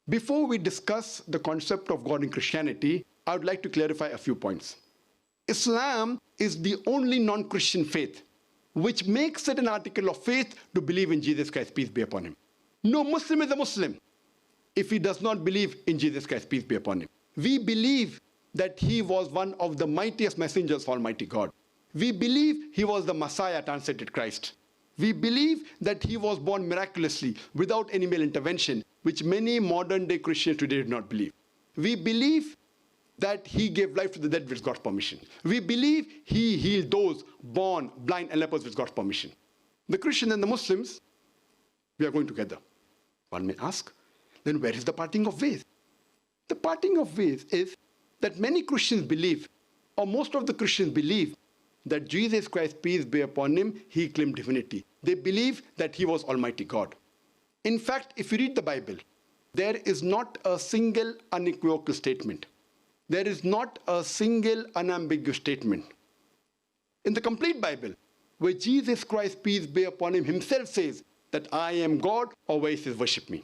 Before we discuss the concept of God in Christianity, I would like to clarify a few points. Islam is the only non-Christian faith which makes it an article of faith to believe in Jesus Christ, peace be upon him. No Muslim is a Muslim if he does not believe in Jesus Christ, peace be upon him. We believe that he was one of the mightiest messengers of Almighty God. We believe he was the Messiah, translated Christ. We believe that he was born miraculously without any male intervention, which many modern day Christians today do not believe. We believe that he gave life to the dead with God's permission. We believe he healed those born blind and lepers with God's permission. The Christians and the Muslims, we are going together. One may ask, then where is the parting of ways? The parting of ways is that many Christians believe, or most of the Christians believe, that Jesus Christ, peace be upon him, he claimed divinity. They believe that he was Almighty God. In fact, if you read the Bible, there is not a single unequivocal statement. There is not a single unambiguous statement in the complete Bible where Jesus Christ, peace be upon him, himself says that I am God, or where he says worship me.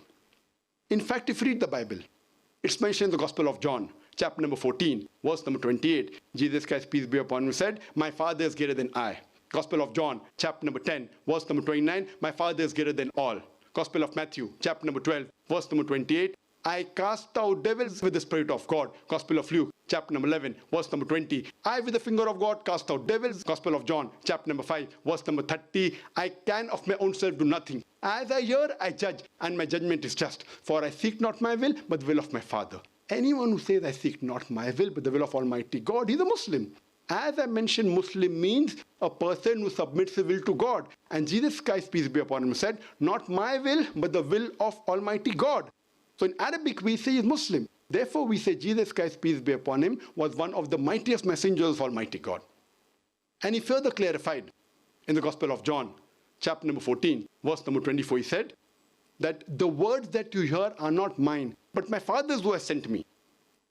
In fact, if you read the Bible, it's mentioned in the Gospel of John, chapter number 14, verse number 28. Jesus Christ, peace be upon him, said, my Father is greater than I. Gospel of John, chapter number 10, verse number 29, my Father is greater than all. Gospel of Matthew, chapter number 12, verse number 28, I cast out devils with the Spirit of God. Gospel of Luke, chapter number 11, verse number 20. I with the finger of God cast out devils. Gospel of John, chapter number 5, verse number 30. I can of my own self do nothing. As I hear, I judge, and my judgment is just. For I seek not my will, but the will of my Father. Anyone who says I seek not my will, but the will of Almighty God, he's a Muslim. As I mentioned, Muslim means a person who submits his will to God. And Jesus Christ, peace be upon him, said, not my will, but the will of Almighty God. So in Arabic, we say he's Muslim. Therefore, we say Jesus Christ, peace be upon him, was one of the mightiest messengers of Almighty God. And he further clarified in the Gospel of John, chapter number 14, verse number 24, he said that the words that you hear are not mine, but my Father's who has sent me.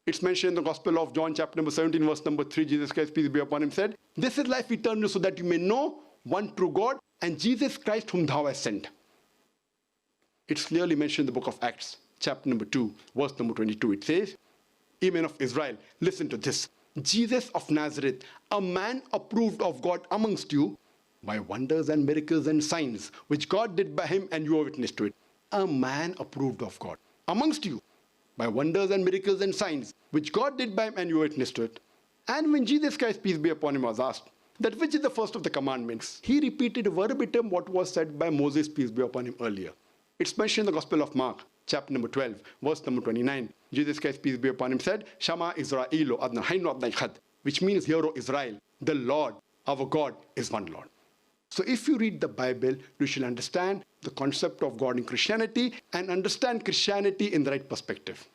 It's mentioned in the Gospel of John, chapter number 17, verse number 3, Jesus Christ, peace be upon him, said, this is life eternal, so that you may know one true God and Jesus Christ whom thou hast sent. It's clearly mentioned in the book of Acts, chapter number 2, verse number 22. It says, ye men of Israel, listen to this. Jesus of Nazareth, a man approved of God amongst you by wonders and miracles and signs, which God did by him, and you are witness to it. A man approved of God amongst you by wonders and miracles and signs, which God did by him, and you are witness to it. And when Jesus Christ, peace be upon him, was asked that which is the first of the commandments, he repeated verbatim what was said by Moses, peace be upon him, earlier. It's mentioned in the Gospel of Mark, chapter number 12, verse number 29. Jesus Christ, peace be upon him, said, Shama Israelu adna haynu adna ikhad, which means, hear, O Israel, the Lord, our God, is one Lord. So if you read the Bible, you should understand the concept of God in Christianity and understand Christianity in the right perspective.